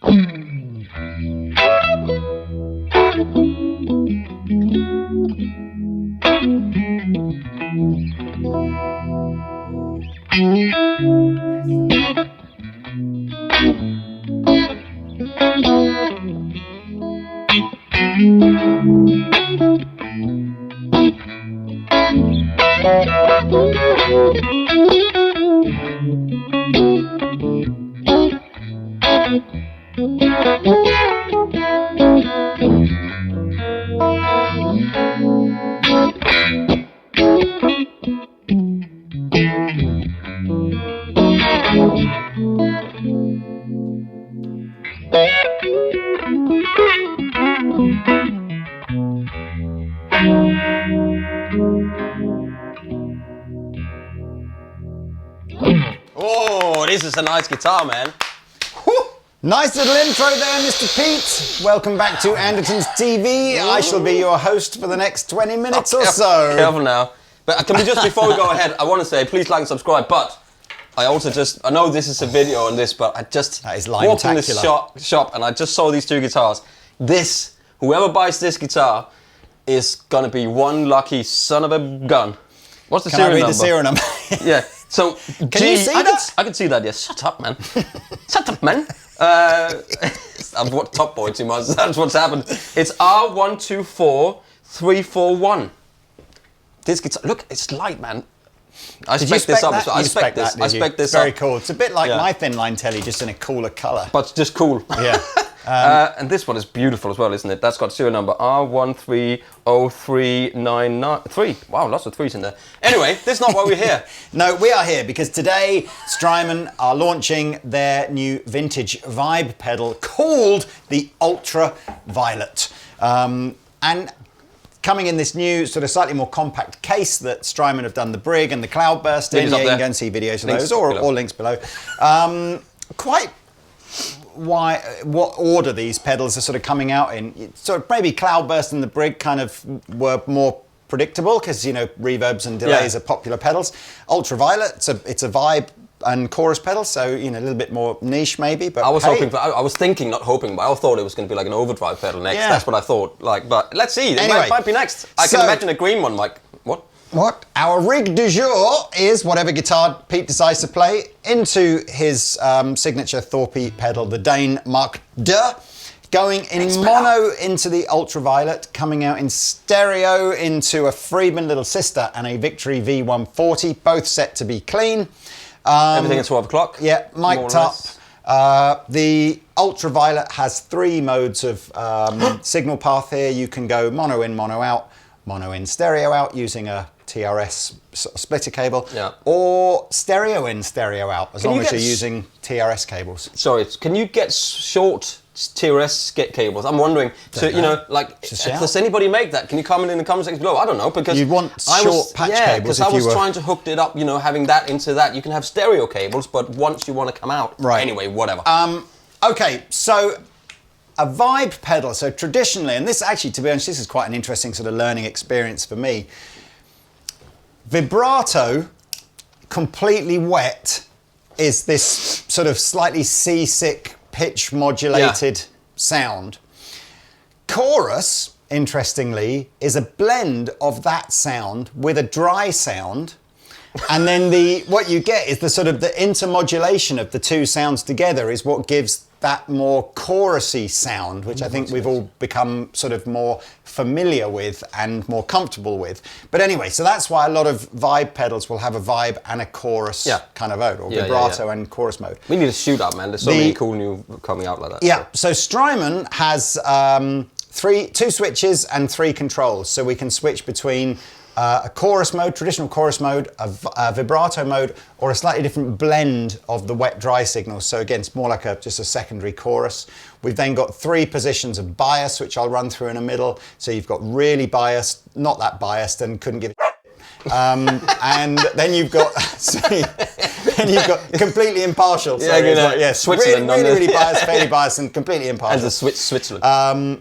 Oh, this is a nice guitar, man. Whew. Nice little intro there, Mr. Pete. Welcome back to Andertons TV. I shall be your host for the next 20 minutes or so. Careful now. But can we just, before we go ahead, I want to say, please like and subscribe, but I also I know this is a video on this, but I just walked in this shop and I just saw these two guitars. Whoever buys this guitar is gonna be one lucky son of a gun. What's the serial number? Can I read the serial number? Yeah. So can you see that? I can see that. Yes. Shut up, man. Shut up, man. I've watched Top Boy too much. That's what's happened. It's R124341. This guitar. Look, it's light, man. I spec this up. I spec this. I spec this up. Very cool. It's a bit like my thin line telly, just in a cooler colour. But just cool. Yeah. And this one is beautiful as well, isn't it? That's got serial number R130393. Wow, lots of threes in there. Anyway, this is not why we're here. No, we are here because today Strymon are launching their new vintage vibe pedal called the Ultraviolet. And coming in this new sort of slightly more compact case that Strymon have done the Brig and the Cloudburst in. Yeah, you can go and see videos of those or links below. What order these pedals are sort of coming out in. So maybe Cloudburst and the Brig kind of were more predictable because, you know, reverbs and delays are popular pedals. Ultraviolet, it's a vibe and chorus pedal, so, you know, a little bit more niche maybe. But I was thinking, not hoping, but I thought it was going to be like an overdrive pedal next. Yeah. That's what I thought. Like, but let's see. It might be next. I can imagine a green one. Like, what? Our rig du jour is whatever guitar Pete decides to play into his signature Thorpe pedal, the Dane Mark II, going in mono into the Ultraviolet, coming out in stereo into a Friedman Little Sister and a Victory V140, both set to be clean. Everything at 12 o'clock? Yeah, mic'd up. The Ultraviolet has 3 modes of signal path here. You can go mono in, mono out, mono in, stereo out using a TRS splitter cable, or stereo in, stereo out, as long as you're using TRS cables. Sorry, can you get short TRS cables? I'm wondering, you know, like, does anybody make that? Can you comment in the comment section below? I don't know, because you want short patch cables. Because I was trying to hook it up, you know, having that into that. You can have stereo cables, but once you want to come out, anyway, whatever. Okay, so a vibe pedal. So traditionally, and this actually, to be honest, this is quite an interesting sort of learning experience for me. Vibrato, completely wet, is this sort of slightly seasick, pitch modulated sound. Chorus, interestingly, is a blend of that sound with a dry sound. And then what you get is the sort of the intermodulation of the two sounds together is what gives that more chorusy sound, which I think we've all become sort of more familiar with and more comfortable with. But anyway, so that's why a lot of vibe pedals will have a vibe and a chorus kind of mode, or vibrato and chorus mode. We need a shoot up, man. There's so many cool new coming out like that. Yeah, so Strymon has 2 switches and 3 controls, so we can switch between a chorus mode, traditional chorus mode, a vibrato mode, or a slightly different blend of the wet-dry signals. So again, it's more like just a secondary chorus. We've then got 3 positions of bias, which I'll run through in a middle. So you've got really biased, not that biased, and couldn't give a and then you've got completely impartial. So Switzerland, really biased, fairly biased, and completely impartial. And the Switzerland.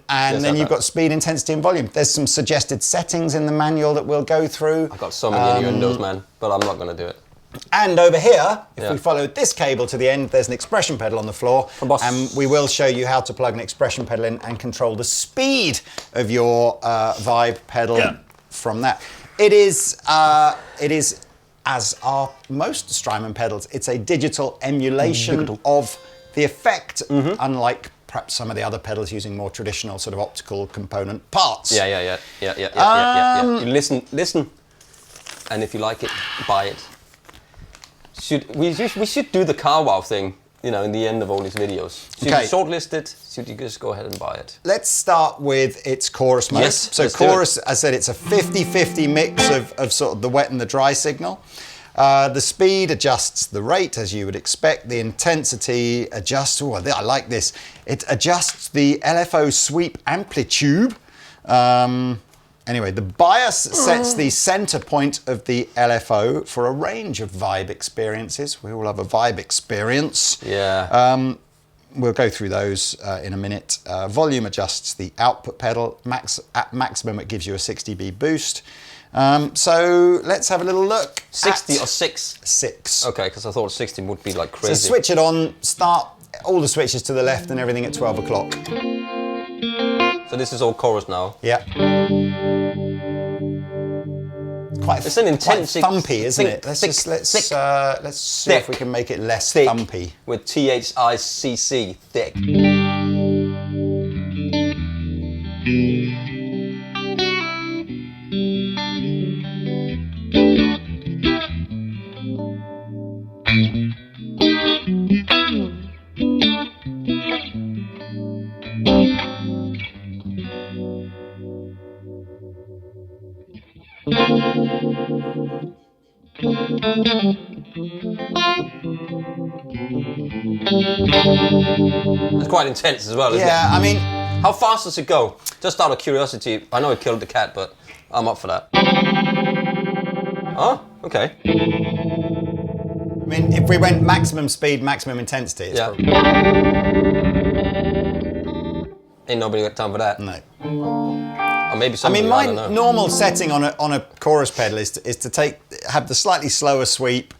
And then you've got speed, intensity, and volume. There's some suggested settings in the manual that we'll go through. I've got so many innuendos, man, but I'm not going to do it. And over here, if we follow this cable to the end, there's an expression pedal on the floor. And we will show you how to plug an expression pedal in and control the speed of your vibe pedal from that. It is, as are most Strymon pedals, it's a digital emulation of the effect, unlike perhaps some of the other pedals using more traditional sort of optical component parts. Yeah. You listen, and if you like it, buy it. We should do the car wow thing, in the end of all these videos. Should you shortlist it? Should you just go ahead and buy it? Let's start with its chorus mode. Yes, so chorus, I said it's a 50-50 mix of sort of the wet and the dry signal. The speed adjusts the rate, as you would expect. The intensity adjusts, I like this. It adjusts the LFO sweep amplitude. Anyway, the bias sets the center point of the LFO for a range of vibe experiences. We all have a vibe experience. Yeah. We'll go through those in a minute. Volume adjusts the output pedal. At maximum, it gives you a 60 dB boost. So let's have a little look. 60 or 6? 6. Okay, because I thought 60 would be like crazy. So switch it on, start all the switches to the left and everything at 12 o'clock. So this is all chorus now? Yeah. It's an intense, quite thumpy, isn't it? Let's see if we can make it less thumpy. With THICC, thick. It's quite intense as well, isn't it? Yeah, I mean... How fast does it go? Just out of curiosity, I know it killed the cat, but I'm up for that. Oh, okay. I mean, if we went maximum speed, maximum intensity, it's probably... Ain't nobody got time for that. No. Or maybe somebody, my normal setting on a chorus pedal is to have the slightly slower sweep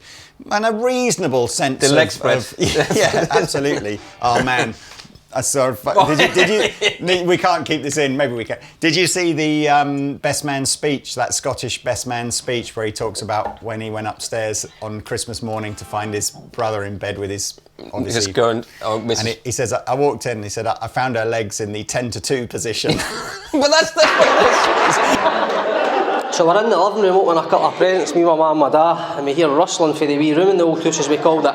and a reasonable sense the leg spread. Yeah, absolutely. Oh man, I saw. Did you? We can't keep this in. Maybe we can. Did you see the best man speech? That Scottish best man speech where he talks about when he went upstairs on Christmas morning to find his brother in bed with his. Just going. And he says, I walked in and he said, I found her legs in the 10-2 position. But that's the. So we're in the living room opening a couple of presents, me, my mum and my dad, and we hear rustling for the wee room in the old house, as we called it.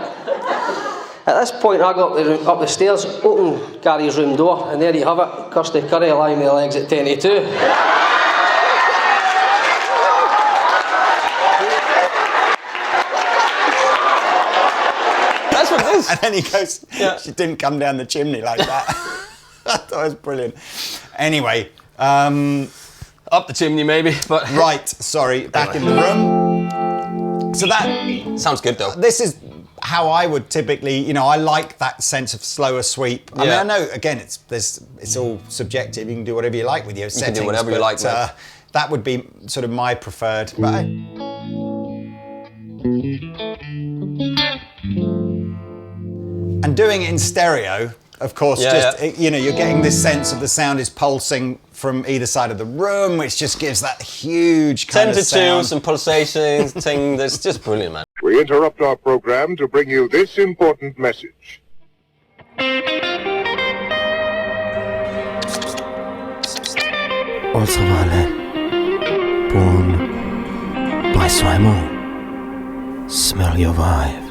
At this point I go up the stairs, open Gary's room door, and there you have it, Kirsty Curry lying with the legs at 10-2. And then he goes, she didn't come down the chimney like that. I thought it was brilliant. Anyway. Up the chimney maybe, but... Right, sorry, back in the room. So that... Sounds good though. This is how I would typically, I like that sense of slower sweep. I mean, I know, again, it's all subjective. You can do whatever you like with your settings. You can do whatever you like, that would be sort of my preferred. But and doing it in stereo, of course, you're getting this sense of the sound is pulsing from either side of the room, which just gives that huge kind of sound. 10-2, some pulsations, thing. That's just brilliant, man. We interrupt our program to bring you this important message. Ultraviolet, born by Strymon. Smell your vibe.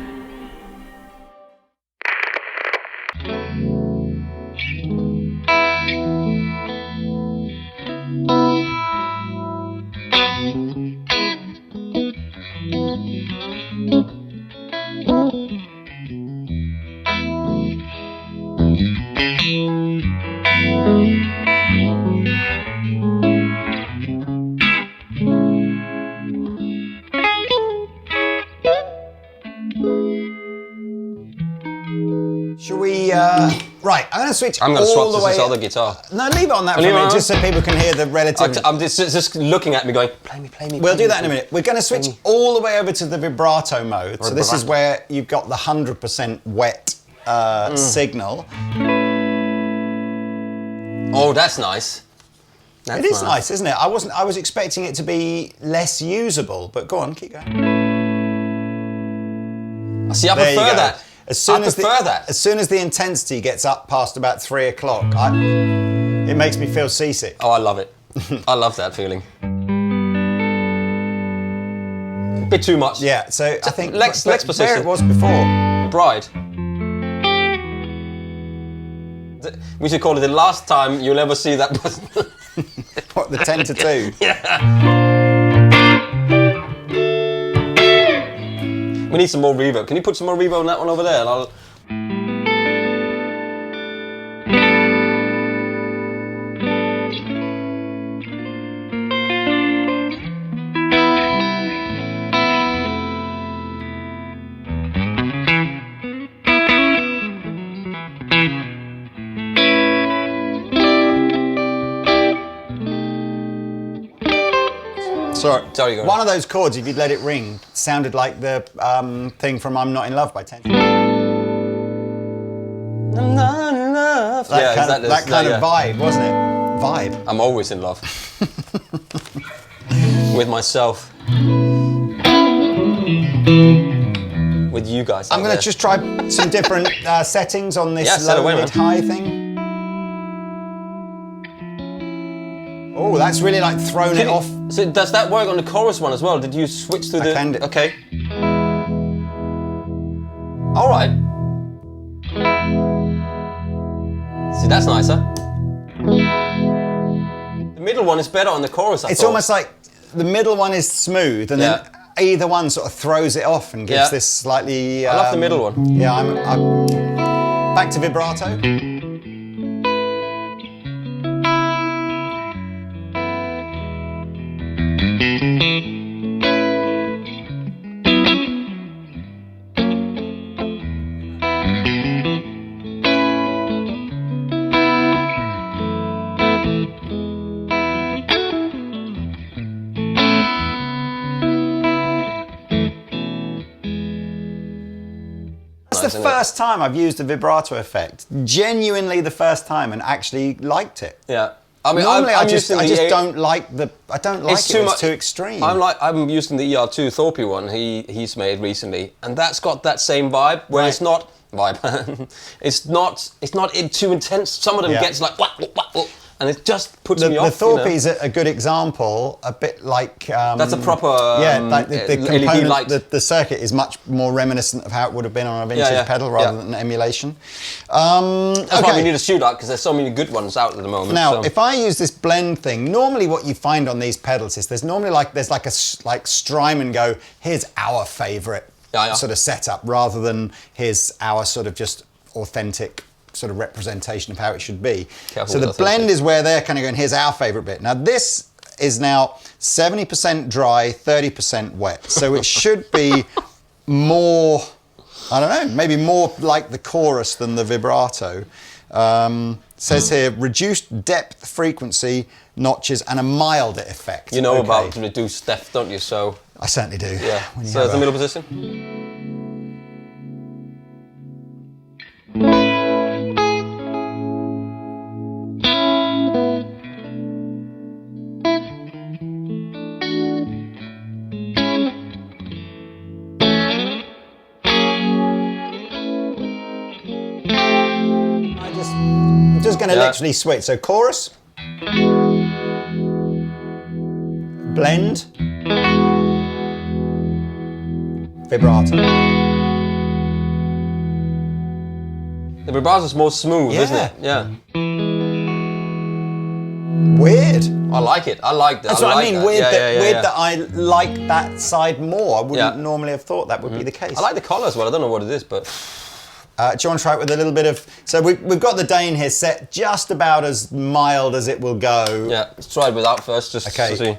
Right, I'm going to switch I'm going to swap all the to way. this other guitar. No, leave it on that for a Leave it minute, on? just so people can hear the relative. I'm just looking at me going, play me. We'll do that in a minute. We're going to switch all the way over to the vibrato mode. So this is Vibrato. where you've got the 100% wet signal. Oh, that's nice. That's It is nice, isn't it? I was expecting it to be less usable, but go on, keep going. See, I There you prefer go. that. As soon as As soon as the intensity gets up past about 3 o'clock, it makes me feel seasick. Oh, I love it. I love that feeling. A bit too much. Yeah, so I think Lex where position. it was before. Bride. We should call it the last time you'll ever see that person. What, the 10 to 2? We need some more reverb. Can you put some more reverb on that one over there? And I'll... Sorry, go on. One of those chords, if you'd let it ring, sounded like the thing from I'm Not in Love by 10. I'm not in love. That kind of vibe, wasn't it? Vibe. I'm always in love. With myself. With you guys. I'm going to just try some different settings on this set low, away, mid, man. high thing. Oh, that's really like thrown it off. So does that work on the chorus one as well? Did you switch to the... I can do. Okay. All right. See, that's nicer. The middle one is better on the chorus, I It's thought. almost like the middle one is smooth, and then either one sort of throws it off and gives this slightly... I love the middle one. Yeah, I'm back to vibrato. That's the first time I've used a vibrato effect. Genuinely the first time, and actually liked it. Yeah. I mean, Normally I I'm just using the don't like it. It's too extreme. I'm using the ER2 Thorpe one he's made recently, and that's got that same vibe where it's not vibe. it's not too intense. Some of them gets like wah, wah, wah, wah, and it just puts me off. The Thorpe is a good example, a bit like... that's a proper like the LED component, light. the circuit is much more reminiscent of how it would have been on a vintage pedal rather than emulation. That's why we need a shootout, because there's so many good ones out at the moment. Now, if I use this blend thing, normally what you find on these pedals is there's like a Strymon go, here's our favourite sort of setup, rather than here's our sort of just authentic sort of representation of how it should be. So the blend is where they're kind of going, here's our favourite bit. Now this is now 70% dry, 30% wet. So it should be more, I don't know, maybe more like the chorus than the vibrato. Says here, reduced depth, frequency, notches, and a milder effect. You know about reduced depth, don't you? So I certainly do. Yeah. So it's the middle position. I'm just going to literally switch. So chorus, blend, vibrato. The vibrato's more smooth, isn't it? Yeah. Weird. I like it. I like that. That's what I mean. Weird that that I like that side more. I wouldn't normally have thought that would be the case. I like the colour as well. I don't know what it is, but... do you want to try it with a little bit of... So we've got the Dane here set just about as mild as it will go. Yeah, let's try it without first, just to see.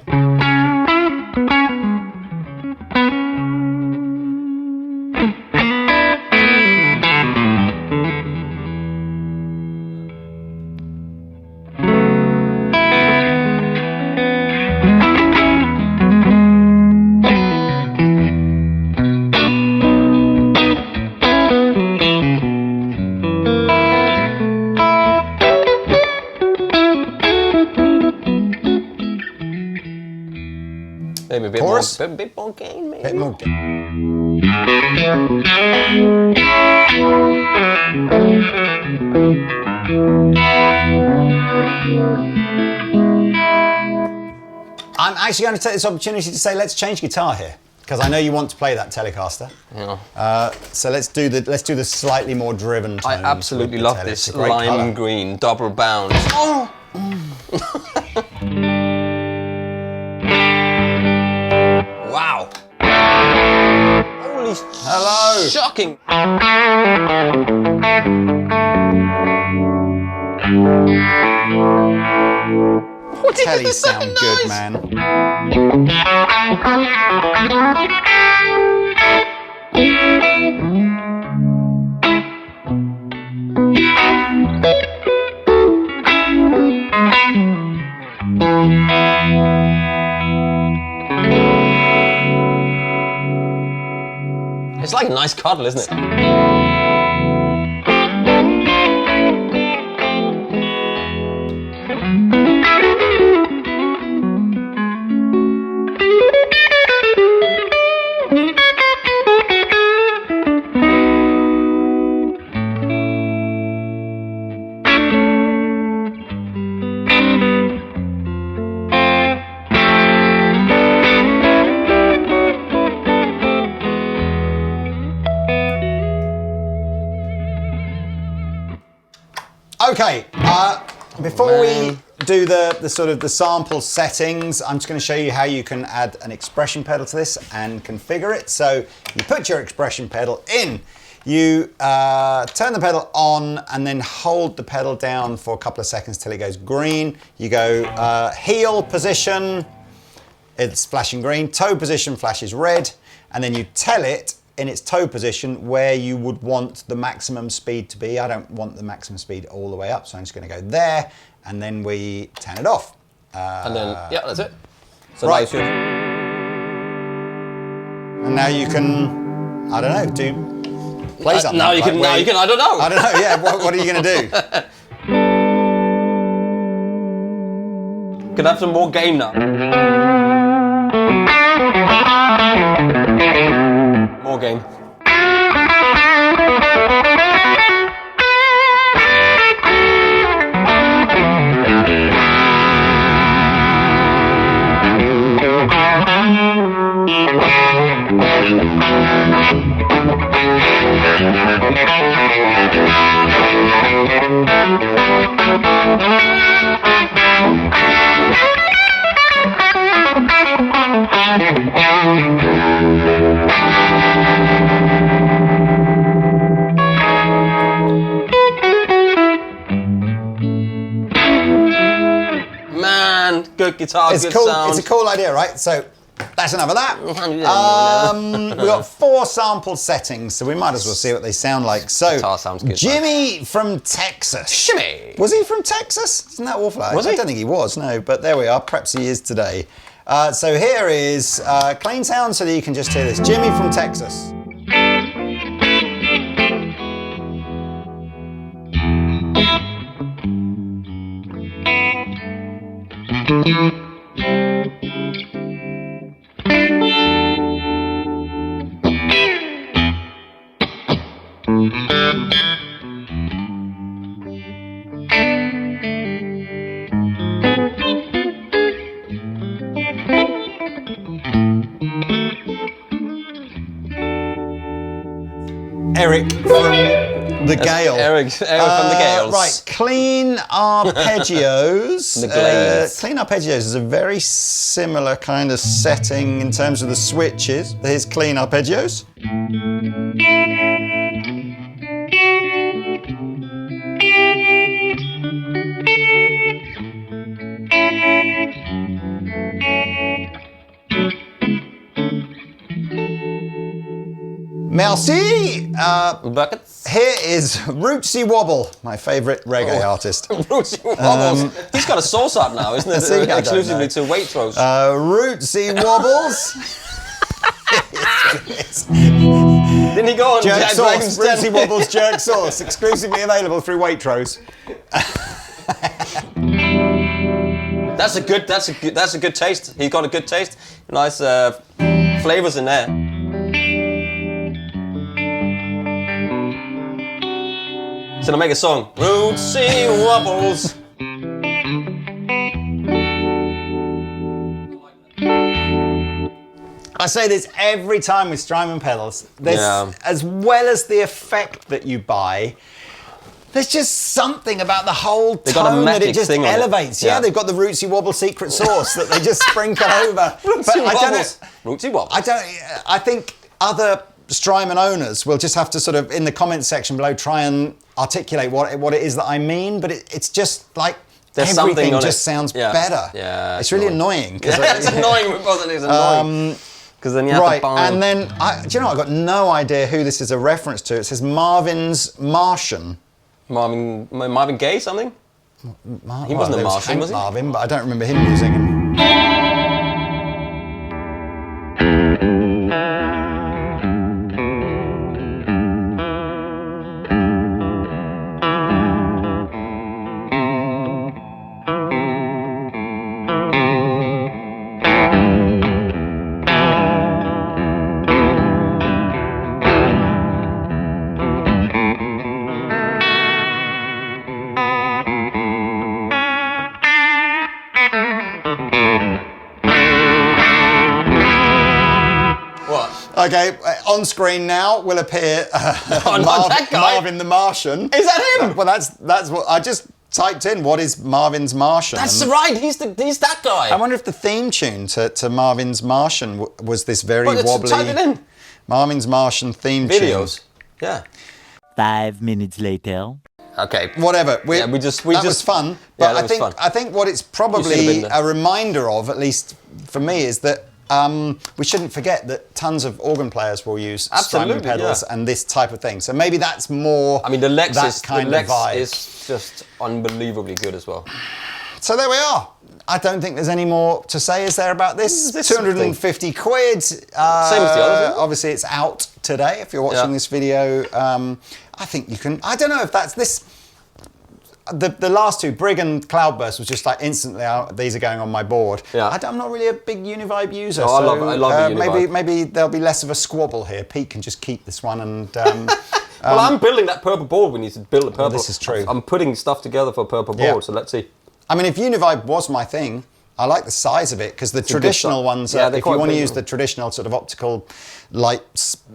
Maybe a bit chorus. more, bit more gain, maybe. Bit more gain. I'm actually going to take this opportunity to say let's change guitar here, because I know you want to play that Telecaster. Yeah. So let's do the slightly more driven tones. I absolutely love this lime lime green double bounce. Oh! Wow! Holy Hello! shocking! Telly sound good, man. It's like a nice cuddle, isn't it? Okay, before we do the sort of the sample settings, I'm just going to show you how you can add an expression pedal to this and configure it. So you put your expression pedal in, you turn the pedal on and then hold the pedal down for a couple of seconds till it goes green. You go heel position, it's flashing green, toe position flashes red, and then you tell it in its toe position where you would want the maximum speed to be. I don't want the maximum speed all the way up, so I'm just going to go there, and then we turn it off. And then, yeah, that's it. So Right. now you should... And now you can, I don't know, do play something. now you can, I don't know. I don't know, yeah, what are you going to do? Can I have some more game now? More game. Man, good guitar, It's good cool. sound. It's a cool idea, right? So that's enough of that. We've got 4 sample settings, so we might as well see what they sound like. So, Guitar sounds good, Jimmy from Texas. Shimmy. Was he from Texas? Isn't that awful? Was he? I don't think he was, no, but there we are. Perhaps he is today. So here is clean sound so that you can just hear this. Jimmy from Texas. Eric from the Gale. Eric from the Gales. Right, clean arpeggios. The Glades. Clean arpeggios is a very similar kind of setting in terms of the switches. Here's clean arpeggios. Merci. Buckets. Here is Rootsy Wobble, my favourite reggae artist. Rootsy Wobbles. He's got a sauce up now, isn't it? See, I don't Exclusively know. to Waitrose. Rootsy Wobbles. Didn't he go on Jerk Jack sauce. Dragon's Den? Rootsy Wobbles jerk sauce. Exclusively available through Waitrose. That's a good taste. He's got a good taste. Nice flavors in there. So I make a song. Rootsy wobbles. I say this every time with Strymon pedals. As well as the effect that you buy, there's just something about the whole tone that it just elevates. Yeah, they've got the rootsy wobble secret sauce that they just sprinkle over. Rootsy wobbles. I think other Strymon owners will just have to sort of, in the comments section below, try and articulate what it is that I mean. But it's just like everything just sounds better. Yeah, it's really annoying. It's annoying because it is annoying. Because then you have to buy. And then, do you know, I've got no idea who this is a reference to. It says Marvin's Martian. Marvin Gaye, something? He wasn't a Martian, was he? Marvin, but I don't remember him using him. Okay, on screen now will appear Marvin the Martian. Is that him? Well, that's what I just typed in. What is Marvin's Martian? That's right. He's that guy. I wonder if the theme tune to Marvin's Martian was this very wobbly. Type it in. Marvin's Martian theme videos. Tune. Yeah. 5 minutes later. Okay. Whatever. That was fun. But I think what it's probably a reminder of, at least for me, is that we shouldn't forget that tons of organ players will use Strymon pedals and this type of thing. So maybe that's more. I mean, the Lex vibe is just unbelievably good as well. So there we are. I don't think there's any more to say, is there, about this? 250 quid. Same as the others. Obviously, it's out today. If you're watching this video, I think you can. I don't know if that's this. The last two, Brig and Cloudburst, was just like instantly, these are going on my board. Yeah. I'm not really a big Univibe user. No, so I love the Univibe. Maybe there'll be less of a squabble here. Pete can just keep this one and... well, I'm building that purple board. We need to build a purple. Well, this is true. I'm putting stuff together for a purple board, so let's see. I mean, if Univibe was my thing, I like the size of it, because the traditional ones, if you want to use the traditional sort of optical light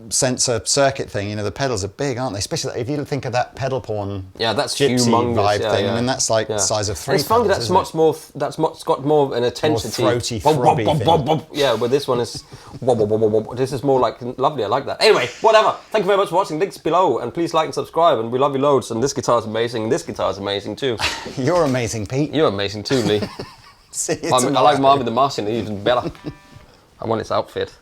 sensor circuit thing, you know, the pedals are big, aren't they? Especially if you think of that pedal porn that's gypsy humongous vibe thing. I mean, that's like the size of 3 It's funny, that's much more, got more an intensity. More throaty, throbby thing. Yeah, but this one is, this is more like, lovely, I like that. Anyway, whatever. Thank you very much for watching, links below, and please like and subscribe, and we love you loads, and this guitar's amazing, and this guitar's amazing too. You're amazing, Pete. You're amazing too, Lee. See you I like Marvin the Martian even better. I want his outfit.